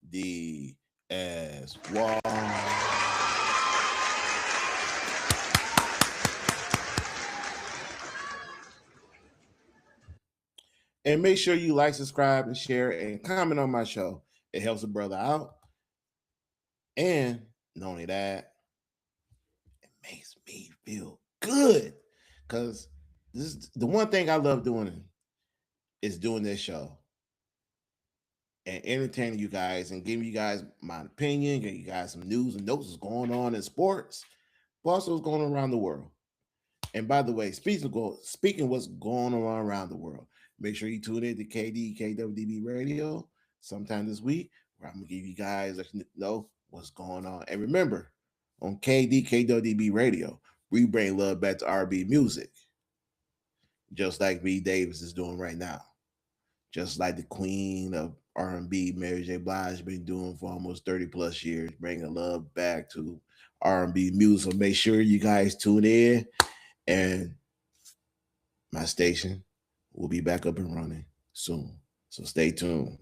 the as one. And make sure you like, subscribe, and share, and comment on my show. It helps a brother out. And not only that, it makes me feel good. Because this is the one thing I love doing is doing this show and entertaining you guys and giving you guys my opinion, giving you guys some news and notes what's going on in sports, but also what's going on around the world. And by the way, speaking what's going on around the world, make sure you tune in to KDKWDB Radio sometime this week, where I'm gonna give you guys let you know what's going on. And remember, on KDKWDB Radio, we bring love back to R&B music, just like B. Davis is doing right now, just like the queen of R&B, Mary J. Blige, been doing for almost 30 plus years, bringing love back to R&B music. So make sure you guys tune in, and my station will be back up and running soon. So stay tuned.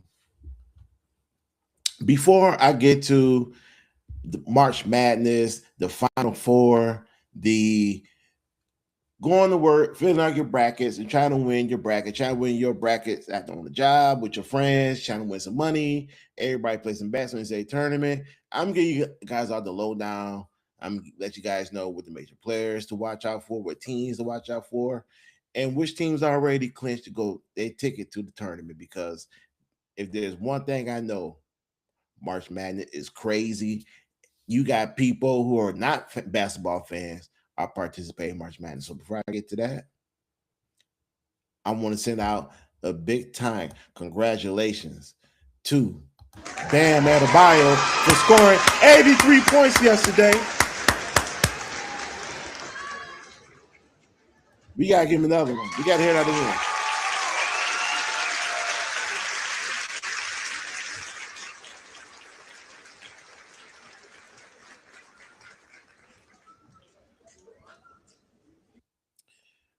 Before I get to the March Madness, the Final Four, the going to work, filling out your brackets, and trying to win your bracket, trying to win your brackets at on the job with your friends, trying to win some money. Everybody plays some bets when they say tournament. I'm giving you guys all the lowdown. I'm gonna let you guys know what the major players to watch out for, what teams to watch out for, and which teams already clinched to go their ticket to the tournament. Because if there's one thing I know, March Madness is crazy. You got people who are not basketball fans are participating in March Madness. So before I get to that, I want to send out a big time congratulations to Bam Adebayo for scoring 83 points yesterday. We gotta give him another one. We gotta hear that again.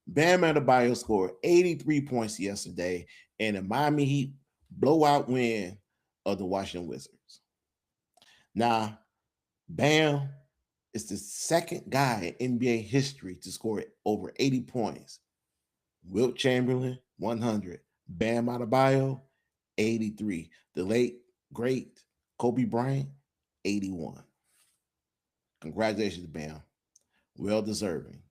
Bam Adebayo scored 83 points yesterday in a Miami Heat blowout win of the Washington Wizards. Now, Bam is the second guy in NBA history to score over 80 points. Wilt Chamberlain, 100. Bam Adebayo, 83. The late, great Kobe Bryant, 81. Congratulations, Bam. Well deserving.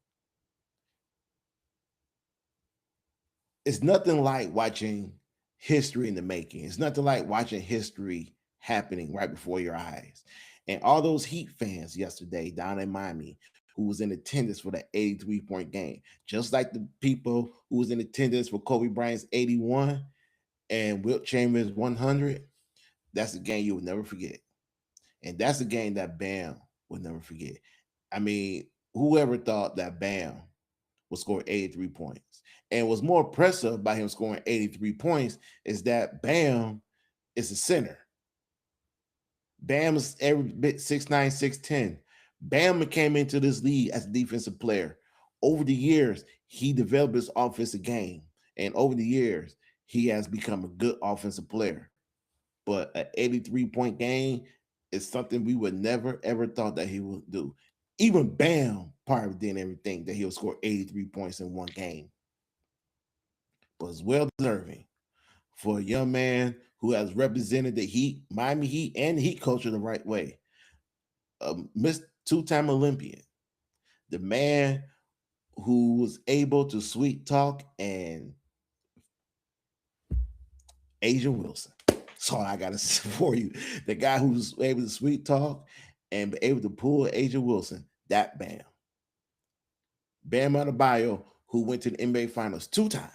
It's nothing like watching history in the making. It's nothing like watching history happening right before your eyes. And all those Heat fans yesterday down in Miami who was in attendance for that 83-point game, just like the people who was in attendance for Kobe Bryant's 81 and Wilt Chamberlain's 100, that's a game you will never forget. And that's a game that Bam will never forget. I mean, whoever thought that Bam would score 83 points? And what's more impressive by him scoring 83 points is that Bam is a center. Bam is every bit 6'9, 6'10. Bam came into this league as a defensive player. Over the years, he developed his offensive game. And over the years, he has become a good offensive player. But an 83-point game is something we would never, ever thought that he would do. Even Bam probably did everything that he'll score 83 points in one game. But it's well deserving for a young man who has represented the Heat, Miami Heat, and the Heat culture the right way. Miss two-time Olympian, the man who was able to sweet talk and Asian Wilson. That's all I gotta say for you. The guy who's able to sweet talk and be able to pull Asian Wilson, that Bam. Bam Adebayo, who went to the NBA Finals 2 times.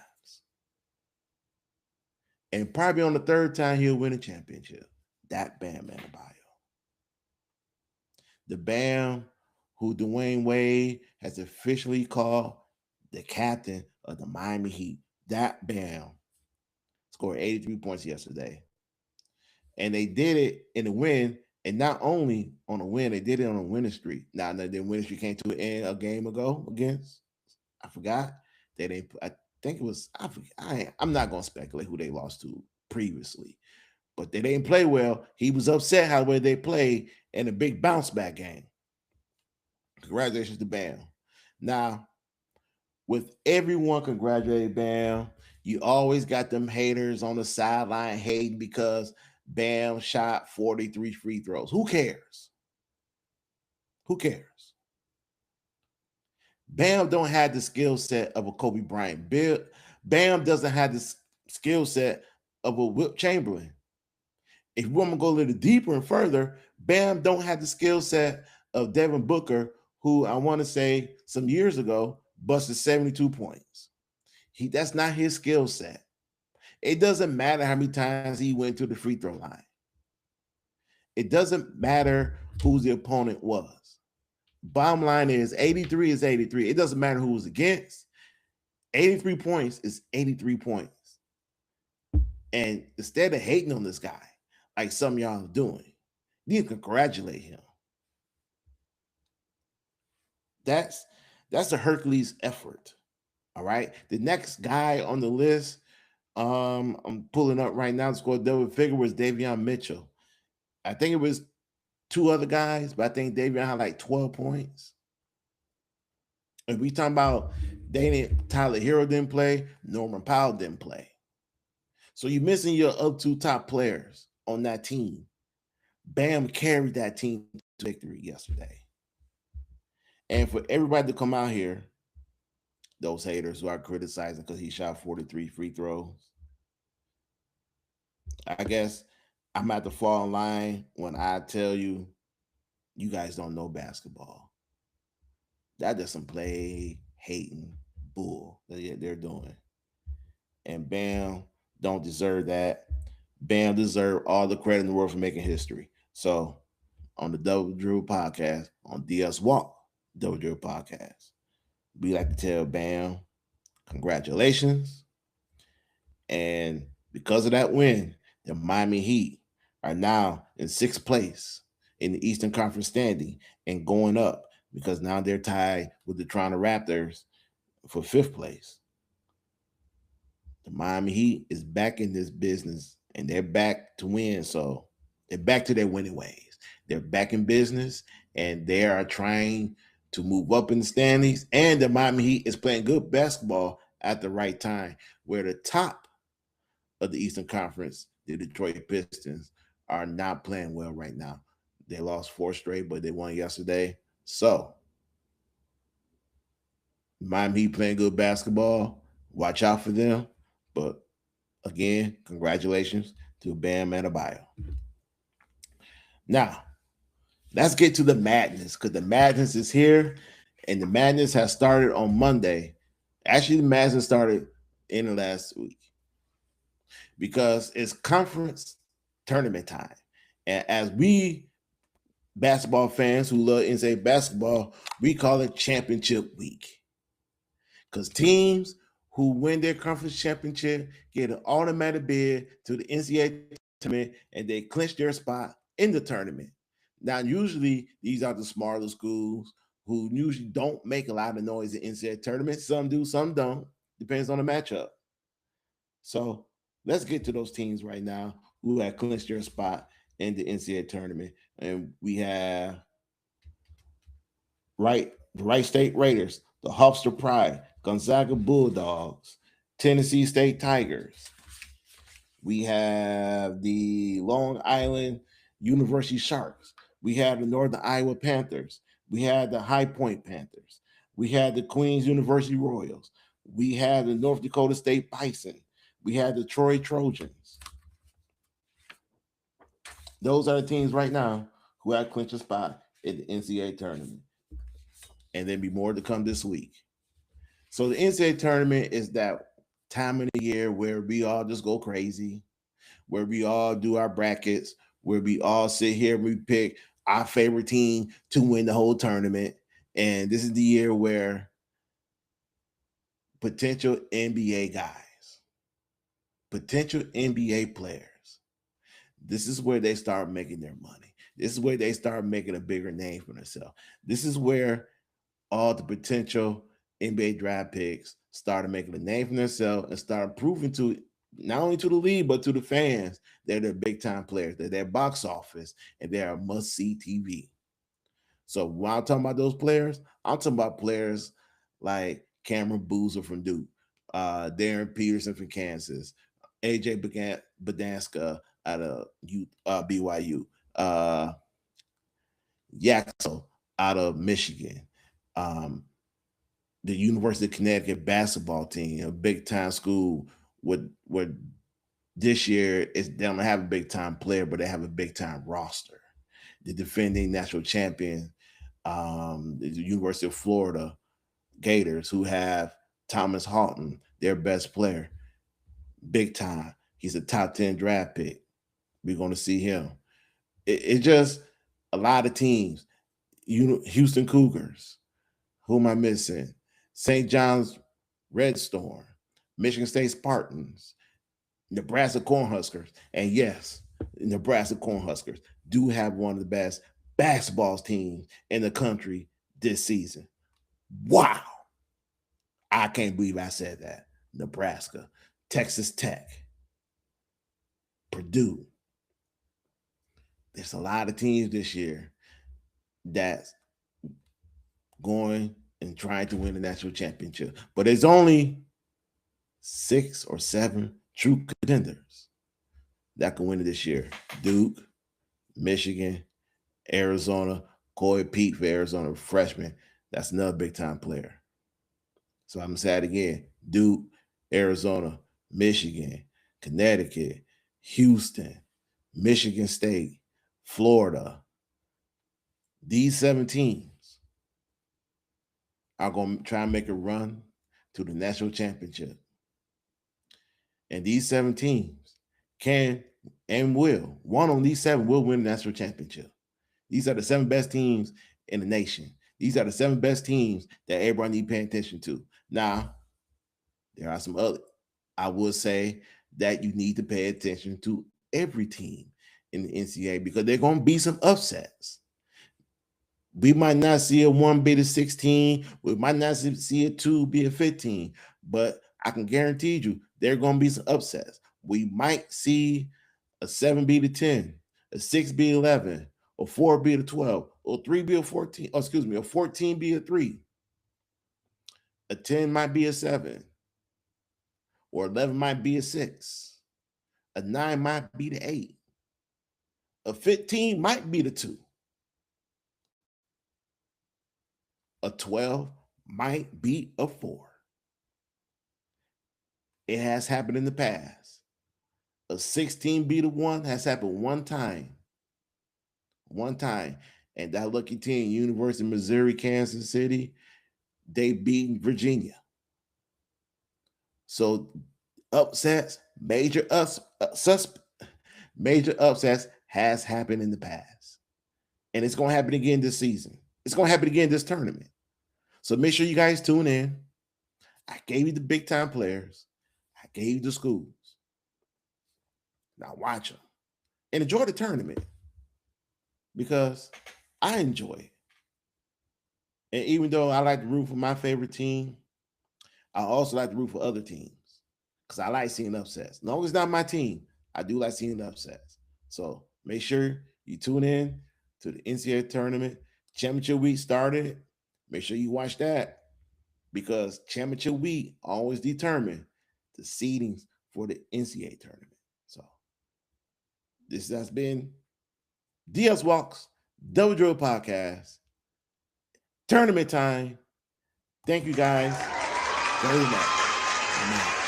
And probably on the third time he'll win a championship. That Bam Adebayo. The Bam who Dwayne Wade has officially called the captain of the Miami Heat. That Bam scored 83 points yesterday. And they did it in a win. And not only on a win, they did it on a winning streak. Now, the winning streak came to an end a game ago against, I forgot. I think it was, I'm not going to speculate who they lost to previously. but they didn't play well. He was upset how well they played in a big bounce back game. Congratulations to Bam. Now, with everyone congratulating Bam, you always got them haters on the sideline hating because Bam shot 43 free throws. Who cares? Who cares? Bam don't have the skill set of a Kobe Bryant. Bam doesn't have the skill set of a Wilt Chamberlain. If we want to go a little deeper and further, Bam don't have the skill set of Devin Booker, who I want to say some years ago busted 72 points. That's not his skill set. It doesn't matter how many times he went to the free throw line. It doesn't matter who the opponent was. Bottom line is 83 is 83. It doesn't matter who was against. 83 points is 83 points. And instead of hating on this guy, like some of y'all are doing, you can congratulate him. That's a Hercules effort. All right. The next guy on the list, I'm pulling up right now to score double figure, was Davion Mitchell. I think it was two other guys, but I think Davion had like 12 points. If we talking about Tyler Hero didn't play, Norman Powell didn't play. So you're missing your up two top players on that team. Bam carried that team to victory yesterday. And for everybody to come out here, those haters who are criticizing because he shot 43 free throws, I guess I'm at the fall in line when I tell you, you guys don't know basketball. That is some play hating bull that they're doing. And Bam don't deserve that. Bam deserve all the credit in the world for making history. So on the Double Drew podcast, on DS Walk Double Drew podcast, we like to tell Bam, congratulations. And because of that win, the Miami Heat are now in sixth place in the Eastern Conference standing and going up because now they're tied with the Toronto Raptors for fifth place. The Miami Heat is back in this business and they're back to win. So they're back to their winning ways. They're back in business and they are trying to move up in the standings. And the Miami Heat is playing good basketball at the right time, where the top of the Eastern Conference, the Detroit Pistons, are not playing well right now. They lost 4 straight, but they won yesterday. So Miami Heat playing good basketball. Watch out for them. But again, congratulations to Bam Adebayo. Now, let's get to the madness, because the madness is here, and the madness has started on Monday. Actually, the madness started in the last week because it's conference tournament time. And as we basketball fans who love NCAA basketball, we call it championship week. Because teams who win their conference championship get an automatic bid to the NCAA tournament and they clinch their spot in the tournament. Now, usually these are the smaller schools who usually don't make a lot of noise in NCAA tournaments. Some do, some don't. Depends on the matchup. So let's get to those teams right now who have clinched their spot in the NCAA tournament. And we have the Wright State Raiders, the Hofstra Pride, Gonzaga Bulldogs, Tennessee State Tigers. We have the Long Island University Sharks. We have the Northern Iowa Panthers. We have the High Point Panthers. We have the Queens University Royals. We have the North Dakota State Bison. We have the Troy Trojans. Those are the teams right now who have clinched a spot in the NCAA tournament. And there'll be more to come this week. So the NCAA tournament is that time of the year where we all just go crazy, where we all do our brackets, where we all sit here and we pick our favorite team to win the whole tournament. And this is the year where potential NBA guys, potential NBA players, this is where they start making their money. This is where they start making a bigger name for themselves. This is where all the potential NBA draft picks started making a name for themselves and started proving to not only to the league, but to the fans. They're big time players. They're their box office, and they are must see TV. So when I'm talking about those players, I'm talking about players like Cameron Boozer from Duke, Darren Peterson from Kansas, AJ Badanska out of BYU, Yaxel out of Michigan, um, the University of Connecticut basketball team, a big time school with this year is they don't have a big time player, but they have a big time roster. The defending national champion, the University of Florida Gators, who have Thomas Halton, their best player, big time. He's a top 10 draft pick. We're going to see him. It's just a lot of teams. Houston Cougars. Who am I missing? St. John's Red Storm, Michigan State Spartans, Nebraska Cornhuskers. And yes, Nebraska Cornhuskers do have one of the best basketball teams in the country this season. Wow. I can't believe I said that. Nebraska, Texas Tech, Purdue. There's a lot of teams this year that's going and trying to win the national championship. But there's only 6 or 7 true contenders that can win it this year. Duke, Michigan, Arizona, Corey Pete for Arizona, freshman. That's another big time player. So I'm sad again. Duke, Arizona, Michigan, Connecticut, Houston, Michigan State, Florida. These 7 teams are going to try and make a run to the national championship. And these 7 teams can and will. One on these 7 will win the national championship. These are the 7 best teams in the nation. These are the 7 best teams that everybody need to pay attention to. Now, there are some other. I would say that you need to pay attention to every team in the NCAA because they're going to be some upsets. We might not see a 1 be a 16. We might not see a 2 be a 15. But I can guarantee you there are going to be some upsets. We might see a 7 be to 10, a 6 be 11, or 4 be to 12, or 3 be a 14. Oh, excuse me, a 14 be a 3. A 10 might be a 7, or 11 might be a 6. A 9 might be the 8. A 15 might be the 2. A 12 might be a 4. It has happened in the past. A 16 be the 1 has happened one time. One time. And that lucky team, University of Missouri, Kansas City, they beat Virginia. So upsets, major upsets has happened in the past. And it's going to happen again this season. It's going to happen again this tournament. So make sure you guys tune in. I gave you the big time players. I gave you the schools. Now watch them and enjoy the tournament because I enjoy it. And even though I like to root for my favorite team, I also like to root for other teams because I like seeing upsets. As long as it's not my team, I do like seeing upsets. So make sure you tune in to the NCAA tournament. Championship week started. Make sure you watch that because championship week always determine the seedings for the NCAA tournament. So this has been DS Walks Double Drill Podcast. Tournament time. Thank you guys very much.